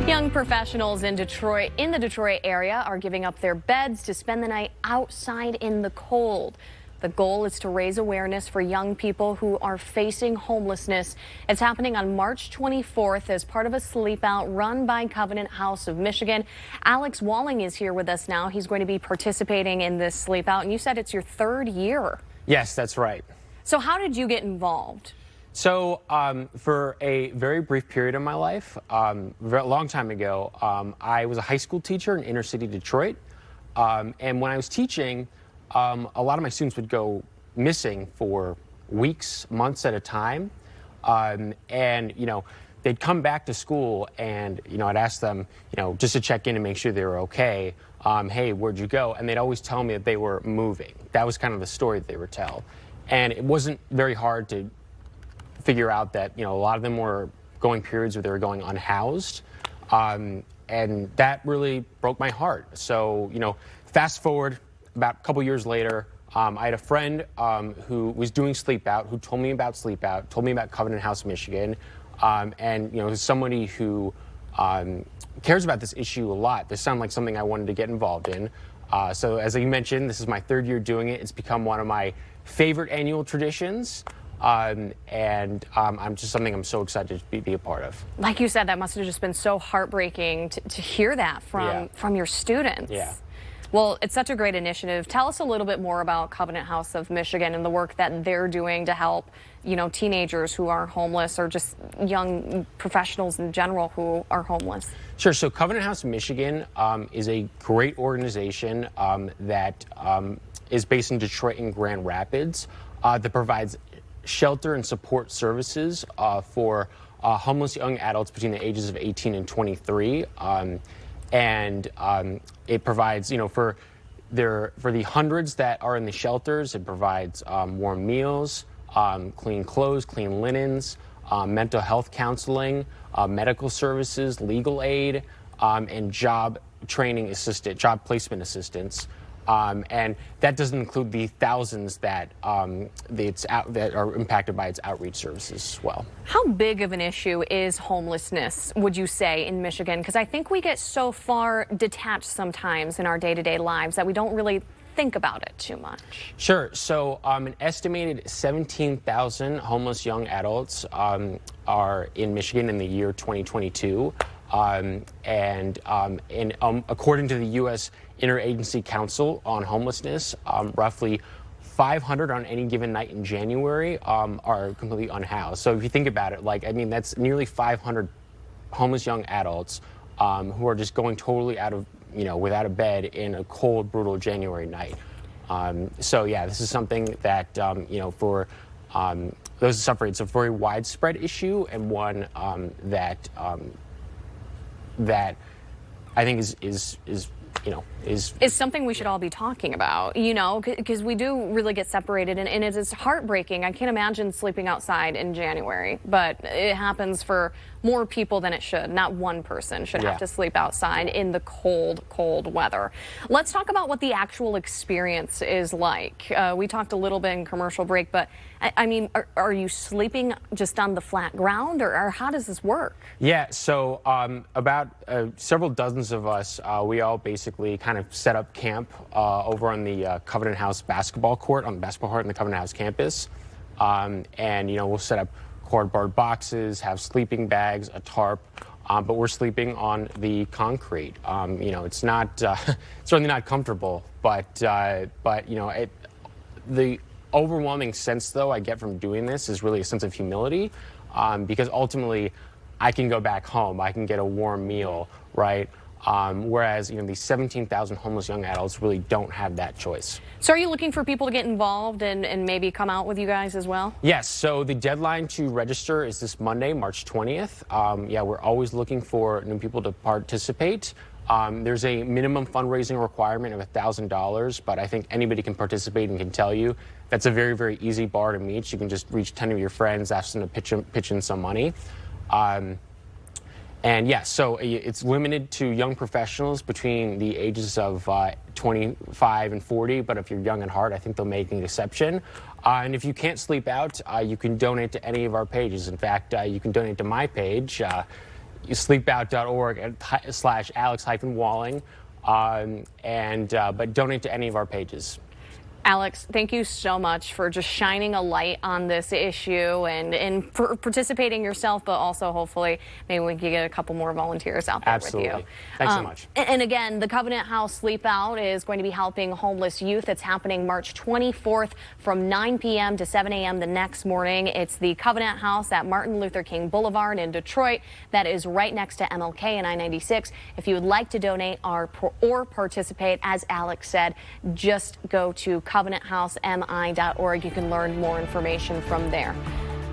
Young professionals in the Detroit area are giving up their beds to spend the night outside in the cold. The goal is to raise awareness for young people who are facing homelessness. It's happening on March 24th as part of a sleep out run by Covenant House of Michigan. Alex Walling is here with us now. He's going to be participating in this sleep out, and you said it's your third year. Yes, that's right. So how did you get involved? So for a very brief period of my life, a long time ago, I was a high school teacher in inner city Detroit. And when I was teaching, a lot of my students would go missing for weeks, months at a time. And, they'd come back to school and, I'd ask them, just to check in and make sure they were okay. Hey, where'd you go? And they'd always tell me that they were moving. That was kind of the story that they would tell. And it wasn't very hard to figure out that, a lot of them were going periods where they were going unhoused. And that really broke my heart. So, fast forward about a couple years later, I had a friend who was doing sleep out, who told me about sleep out, told me about Covenant House, Michigan. And, as somebody who cares about this issue a lot, this sounded like something I wanted to get involved in. So as you mentioned, this is my third year doing it. It's become one of my favorite annual traditions. I'm just something I'm so excited to be a part of. Like you said, that must have just been so heartbreaking to hear that from your students. Yeah. Well, it's such a great initiative. Tell us a little bit more about Covenant House of Michigan and the work that they're doing to help, teenagers who are homeless or just young professionals in general who are homeless. Sure. So Covenant House of Michigan is a great organization that is based in Detroit and Grand Rapids that provides shelter and support services for homeless young adults between the ages of 18 and 23. It provides, for the hundreds that are in the shelters, it provides warm meals, clean clothes, clean linens, mental health counseling, medical services, legal aid, and job placement assistance. And that doesn't include the thousands that that are impacted by its outreach services as well. How big of an issue is homelessness, would you say, in Michigan? Because I think we get so far detached sometimes in our day-to-day lives that we don't really think about it too much. Sure. So an estimated 17,000 homeless young adults are in Michigan in the year 2022. According to the U.S. Interagency Council on Homelessness, roughly 500 on any given night in January are completely unhoused. So if you think about it, that's nearly 500 homeless young adults who are just going totally out of, without a bed in a cold, brutal January night. So yeah, this is something that, for those who suffer, it's a very widespread issue and one that I think is something we should all be talking about, because we do really get separated, and it is heartbreaking. I can't imagine sleeping outside in January, but it happens for more people than it should. Not one person should have to sleep outside in the cold, cold weather. Let's talk about what the actual experience is like. We talked a little bit in commercial break, but are you sleeping just on the flat ground, or how does this work? Yeah, so about several dozens of us, we all basically kind of set up camp over on the Covenant House basketball court, on the basketball court in the Covenant House campus. We'll set up cardboard boxes, have sleeping bags, a tarp, but we're sleeping on the concrete. It's not certainly not comfortable, but the overwhelming sense, though, I get from doing this is really a sense of humility, because ultimately I can go back home, I can get a warm meal, right? Whereas, these 17,000 homeless young adults really don't have that choice. So are you looking for people to get involved and maybe come out with you guys as well? Yes. So the deadline to register is this Monday, March 20th. We're always looking for new people to participate. There's a minimum fundraising requirement of $1,000, but I think anybody can participate and can tell you that's a very, very easy bar to meet. You can just reach 10 of your friends, ask them to pitch in some money. So it's limited to young professionals between the ages of 25 and 40, but if you're young at heart, I think they'll make an exception. And if you can't sleep out, you can donate to any of our pages. In fact, you can donate to my page. sleepout.org/Alex-Walling, but donate to any of our pages. Alex, thank you so much for just shining a light on this issue and for participating yourself, but also hopefully maybe we can get a couple more volunteers out there Absolutely. with you. Thanks so much. And again, the Covenant House Sleep Out is going to be helping homeless youth. It's happening March 24th from 9 p.m. to 7 a.m. the next morning. It's the Covenant House at Martin Luther King Boulevard in Detroit. That is right next to MLK and I-96. If you would like to donate or participate, as Alex said, just go to covenanthousemi.org. You can learn more information from there.